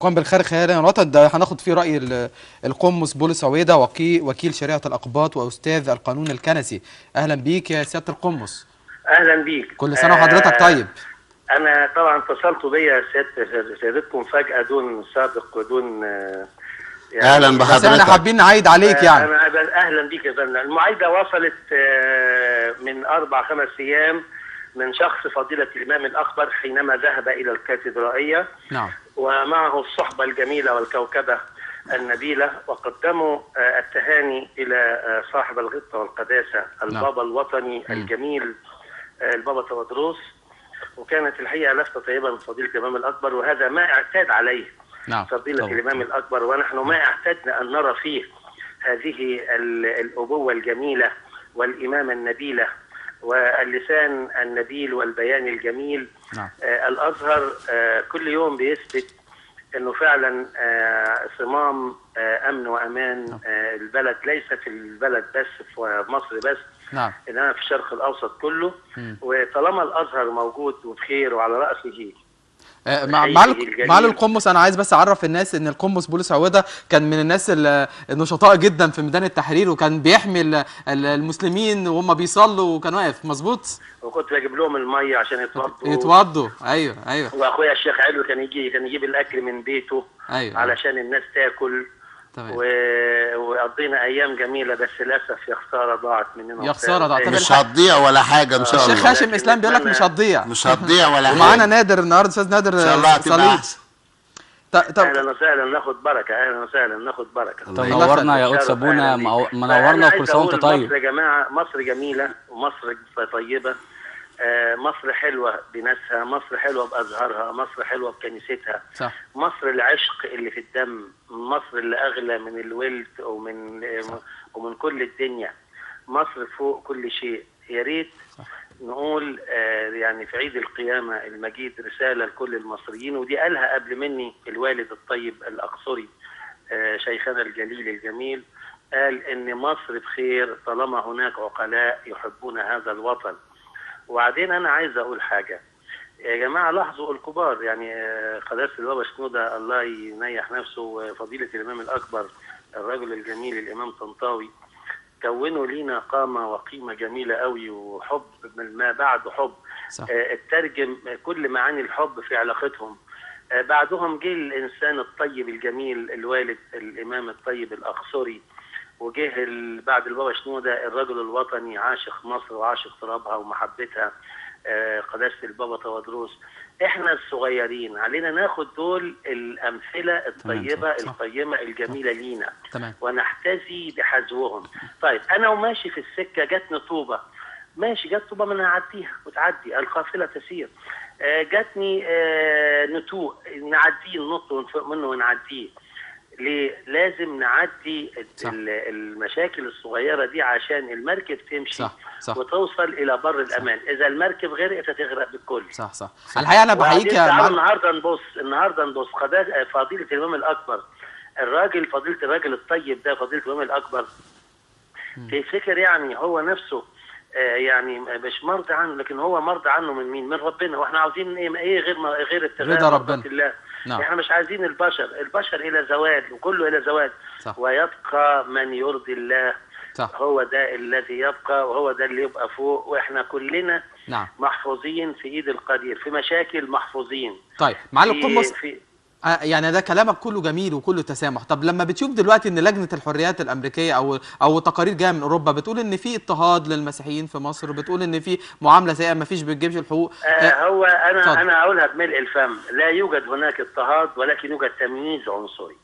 قام بالخير خيرا الوطن ده هناخد فيه رأي القمص بولس عويدة وكيل شريعة الأقباط وأستاذ القانون الكنسي. أهلا بيك يا سيادة القمص. اهلا بيك. كل سنة وحضرتك طيب. انا طبعا اتصلتوا بيا سيادتكم فجأة دون سابق ودون يعني اهلا بحضرتك. بس احنا حابين نعيد عليك يعني. انا اهلا بيك يا فندم. المعايدة وصلت من 4-5 ايام من شخص فضيلة الامام الاكبر حينما ذهب الى الكاتدرائية. نعم. ومعه الصحبة الجميلة والكوكبة النبيلة، وقدموا التهاني إلى صاحب الغبطة والقداسة البابا الوطني الجميل البابا تودروس. وكانت الحقيقة لفتة طيبة من فضيلة الإمام الأكبر، وهذا ما اعتاد عليه فضيلة الإمام الأكبر، ونحن ما اعتدنا أن نرى فيه هذه الأبوة الجميلة والإمامة النبيلة واللسان النبيل والبيان الجميل. الأزهر كل يوم بيثبت انه فعلا صمام امن وامان البلد، ليس في البلد بس في مصر بس، انما في الشرق الاوسط كله. وطالما الازهر موجود وبخير وعلى راسه معالي القمص، انا عايز بس اعرف الناس ان القمص بولس عويدة كان من الناس النشطاء جدا في ميدان التحرير، وكان بيحمي المسلمين وهم بيصلوا وكان واقف مظبوط، وكنت بجيب لهم الميه عشان يتوضوا. ايوه. واخويا الشيخ علو كان يجيب الاكل من بيته. علشان الناس تاكل. وقضينا ايام جميله، بس للاسف يا خساره ضاعت مننا. يا خساره ضاعت. مش هتضيع ولا حاجه ان شاء الله. الشيخ هاشم اسلام بيقول لك مش هتضيع ولا حاجه. ومعانا نادر النهارده، استاذ نادر ان شاء الله هتبقى احسن. اهلا وسهلا، ناخد بركه. اهلا وسهلا، ناخد بركه. نورنا يا قدس ابونا، منورنا وكل سنه وانت طيب. مصر يا جماعه، مصر جميله ومصر طيبه. مصر حلوة بناسها، مصر حلوة بأزهارها، مصر حلوة بكنيستها. صح. مصر العشق اللي في الدم، مصر اللي أغلى من الولد ومن كل الدنيا. مصر فوق كل شيء. يا ريت نقول يعني في عيد القيامة المجيد رسالة لكل المصريين، ودي قالها قبل مني الوالد الطيب الأقصري شيخنا الجليل الجميل. قال إن مصر بخير طالما هناك عقلاء يحبون هذا الوطن. وبعدين انا عايز اقول حاجه يا جماعه، لاحظوا الكبار يعني قداسه البابا شنودة الله ينيح نفسه وفضيله الامام الاكبر الرجل الجميل الامام طنطاوي كونوا لينا قامه وقيمه جميله قوي، وحب من ما بعد حب. اترجم كل معاني الحب في علاقتهم. بعدهم جه الانسان الطيب الجميل الوالد الامام الطيب الاقصري، وجه بعد البابا شنودة الرجل الوطني عاشق مصر وعاشق ترابها ومحبتها قداسة البابا تودروس. احنا الصغيرين علينا ناخد دول الامثله الطيبه القيمه الجميله لينا ونحتذي بحذوهم. طيب انا وماشي في السكه جاتني طوبه، ماشي جت طوبه ما انا هعديها وتعدي، القافله تسير. جاتني نتوء نعديه، ننط منه ونعديه. ليه؟ لازم نعدي المشاكل الصغيرة دي عشان المركب تمشي. صح. وتوصل إلى بر الأمان. إذا المركب غرقت هتغرق بالكل. صح. الحقيقة أنا بحييك النهارده نبص فضيلة الإمام الأكبر، فضيلة الراجل الطيب ده، فضيلة الإمام الأكبر، تفتكر يعني هو نفسه يعني مش مرضى عنه، لكن هو مرضى عنه من مين؟ من ربنا. واحنا عاوزين ايه غير ابتغاء ربنا الله. احنا مش عايزين البشر الى زوال، وكله الى زوال. ويبقى من يرضي الله. هو ده الذي يبقى، وهو ده اللي يبقى فوق. واحنا كلنا محفوظين في ايد القدير، في مشاكل محفوظين. طيب معالي القمص، يعني ده كلامك كله جميل وكله تسامح. طب لما بتشوف دلوقتي ان لجنه الحريات الامريكيه او تقارير جايه من اوروبا بتقول ان في اضطهاد للمسيحيين في مصر، بتقول ان في معامله سيئه، ما فيش بتجيبش الحقوق. هو انا اقولها بملء الفم، لا يوجد هناك اضطهاد، ولكن يوجد تمييز عنصري.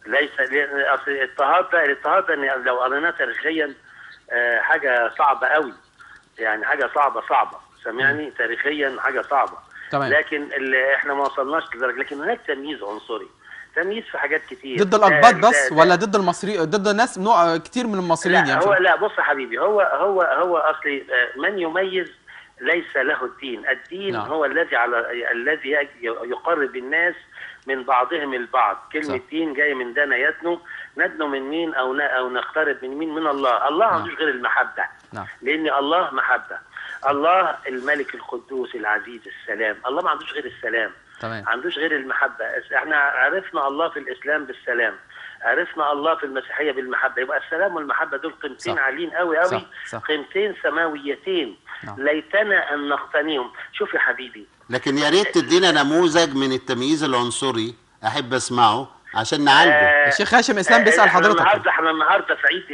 ليس اصل الاضطهاد ده لو قريناه تاريخيا حاجه صعبه قوي، يعني حاجه صعبه سامعني، تاريخيا حاجه صعبه. لكن اللي احنا ما وصلناش لذلك، لكن هناك تمييز عنصري، تمييز في حاجات كتير. ضد الاقباط بس ولا ضد المصريين، ضد ناس نوع كتير من المصريين؟ لا يعني لا بص يا حبيبي، هو اصلي من يميز ليس له الدين هو الذي يقرب الناس من بعضهم البعض. كلمه دين جايه من دنا يدنو، ندنو من مين او نقترب من مين؟ من الله. الله ما عندوش غير المحبه، لان الله محبه. الله الملك القدوس العزيز السلام، الله ما عندوش غير السلام. تمام. ما عندوش غير المحبه. احنا عرفنا الله في الاسلام بالسلام، عرفنا الله في المسيحيه بالمحبه، يبقى السلام والمحبه دول قيمتين عاليين قوي قوي، قيمتين سماويتين ليتنا ان نقتنيهم. شوف يا حبيبي، لكن يا ريت تدينا نموذج من التمييز العنصري احب اسمعه عشان نعالجه. الشيخ هاشم اسلام بيسال حضرتك. احنا النهارده في عيد،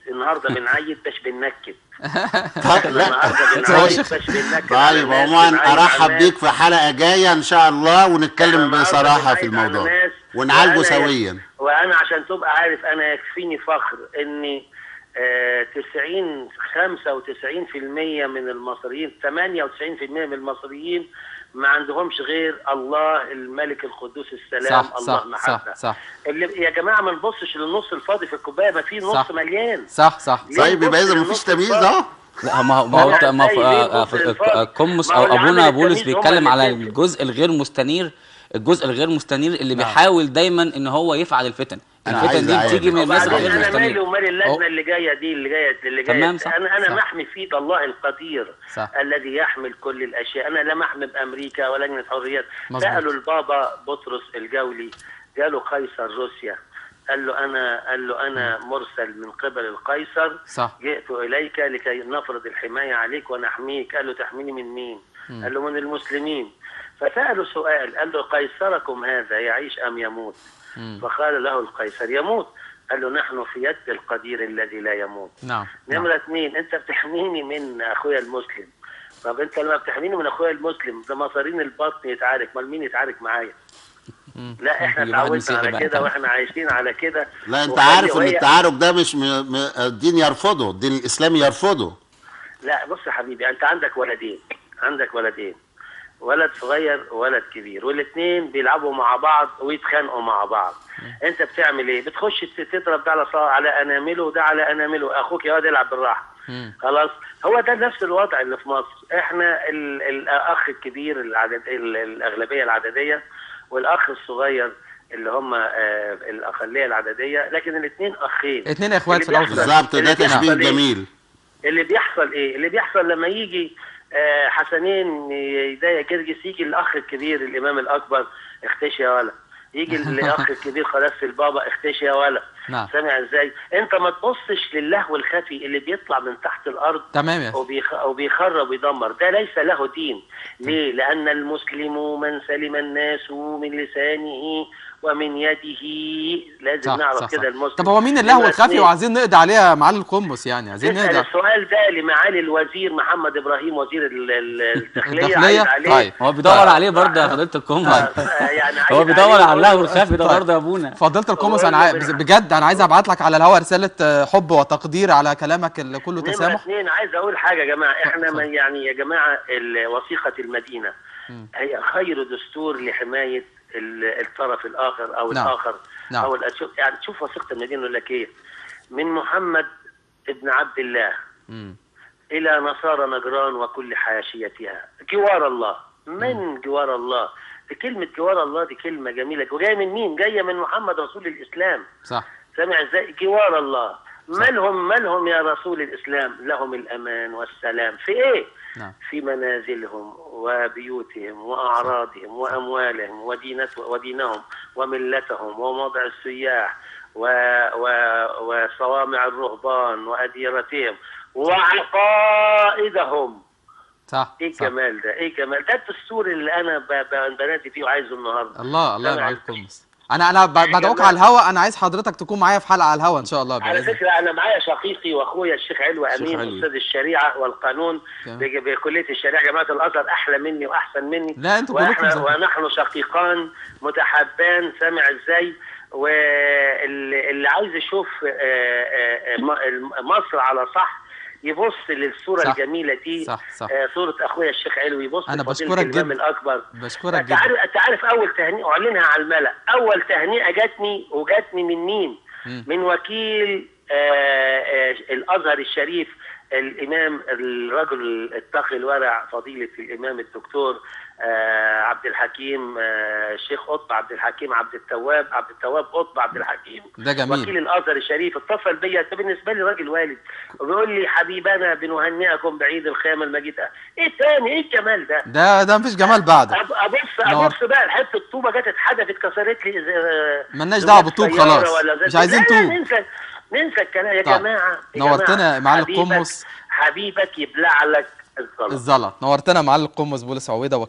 النهارده بنعيد باش بننكد. لا طيب عموما ارحب بيك في حلقه جايه ان شاء الله ونتكلم بصراحه في الموضوع ونعالجه سويا. وانا عشان تبقى عارف انا يكفيني فخر اني 95% من المصريين، 98% من المصريين ما عندهمش غير الله الملك القدوس السلام. صح الله صح محبه. صح. اللي يا جماعه ما نبصش للنص الفاضي في الكوبايه، ما في نص مليان. صح صح. طيب يبقى اذا مفيش تمييز اهو. لا ما هو قمص او ابونا بولس بيتكلم على الجزء الغير مستنير، اللي بيحاول دايما ان هو يفعل الفتن. الفتن دي بتيجي من الناس الغير مستنيره. انا مالي مستنيره. ومال اللجنه اللي جايه دي، اللي جايه انا محمي في ايد الله القدير الذي يحمل كل الاشياء. انا لا محمي بامريكا ولا لجنه حريات. سالوا البابا بطرس الجولي، قالوا قيصر روسيا، قال له انا مرسل من قبل القيصر، جئت اليك لكي نفرض الحمايه عليك ونحميك. قال له تحميني من مين؟ قال له من المسلمين. فسألوا سؤال، قال له قيصركم هذا يعيش ام يموت؟ فقال له القيصر يموت. قال له نحن في يد القدير الذي لا يموت. نمرة 2، انت بتحميني من اخويا المسلم. طب انت لما بتحميني من اخويا المسلم ده مصارين البطن يتعارك، امال مين يتعارك معايا؟ لا احنا اتعودنا على كده واحنا عايشين على كده. لا انت عارف ان التعارك ده مش الدين يرفضه، الدين الاسلامي يرفضه. لا بص يا حبيبي، انت عندك ولدين، ولد صغير وولد كبير، والاثنين بيلعبوا مع بعض ويتخانقوا مع بعض. انت بتعمل ايه؟ بتخش تضرب ده على انامله وده على انامله، اخوك يا واد يلعب بالراحه. خلاص، هو ده نفس الوضع اللي في مصر. احنا الاخ الكبير الاغلبيه العدديه، والاخ الصغير اللي هم الاقليه العدديه، لكن الاثنين اخين، اثنين اخوات في الاول. بالظبط، ده تشبيه جميل. اللي بيحصل ايه؟ اللي بيحصل لما يجي حسنين يضايق جرجس، يجي الاخ الكبير الامام الاكبر اختشي يا ولا، يجي الاخ الكبير خلاص البابا اختشي يا ولا. سامع ازاي؟ انت ما تبصش للهو الخفي اللي بيطلع من تحت الارض. تمام. وبيخرب ويدمر، ده ليس له دين. ليه؟ لان المسلم من سلم الناس من لسانه ومن يده. لازم نعرف كده المسلم. طب هو مين اللهو الخفي وعايزين نقضي عليه يا معالي القمص؟ يعني عايزين نقضي السؤال ده لمعالي الوزير محمد ابراهيم وزير الداخليه. طيب هو بيدور عليه برضه يا فضيله القمص. يعني هو بيدور على اللهو الخفي ده برضه يا ابونا. فضيله القمص انا بجد انا عايز ابعت لك على الهواء رساله حب وتقدير على كلامك اللي كله تسامح. 2 عايز اقول حاجه يا جماعه، احنا يعني يا جماعه وثيقه المدينه هي خير دستور لحمايه الطرف الاخر او الاخر او يعني شوف وثيقه المدينه يقول لك ايه: من محمد ابن عبد الله الى نصارى نجران وكل حاشيتها جوار الله. من جوار الله؟ دي كلمه جوار الله، دي كلمه جميله، وجايه من مين؟ جايه من محمد رسول الاسلام. صح. سامع ازاي؟ جوار الله. مالهم يا رسول الاسلام؟ لهم الامان والسلام في ايه؟ في منازلهم وبيوتهم واعراضهم واموالهم ودينهم وملتهم وموضع السياح وصوامع الرهبان واديرتهم وعقائدهم. صح. ايه الجمال ده؟ ايه الجمال ده؟ الدستور اللي انا بنادي فيه وعايزه النهارده. الله يبارككم. انا بدعوك على الهوا، انا عايز حضرتك تكون معايا في حلقه على الهوا ان شاء الله. على فكره انا معايا شقيقي واخويا الشيخ علوي امين، استاذ الشريعه والقانون بكليه الشريعه جامعه الازهر، احلى مني واحسن مني. لا انتوا كلكم ونحن شقيقان متحابان. سامع ازاي؟ واللي عايز يشوف مصر على صح يبص للصوره الجميله دي. صح. صوره اخويا الشيخ علوي، يبص انا بشكرك جدا. الامام الاكبر. بشكرك جدا. انت عارف اول تهنئه اعلنها على الملأ، اول تهنئه جاتني من مين؟ من وكيل الازهر الشريف الامام الرجل التقي الورع فضيله الامام الدكتور عبد الحكيم الشيخ قطب عبد الحكيم عبد التواب قطب عبد الحكيم، ده جميل، وكيل الازهر الشريف، اتصل بيا. ده بالنسبه لي راجل والد، وبيقول لي حبيبنا بنهنئكم بعيد الخيام المجيد. ايه تاني؟ ايه الجمال ده؟ ده مفيش جمال بعده. ابص بقى الحته الطوبه جت اتحدفت اتكسرت لي. مالناش دعوه بالطوب خلاص، مش عايزين طوب. ننسى الكلام يا جماعه. نورتنا يا معالي القمص. حبيبك يبلع لك الزلط. نورتنا يا معالي القمص بولس عويده.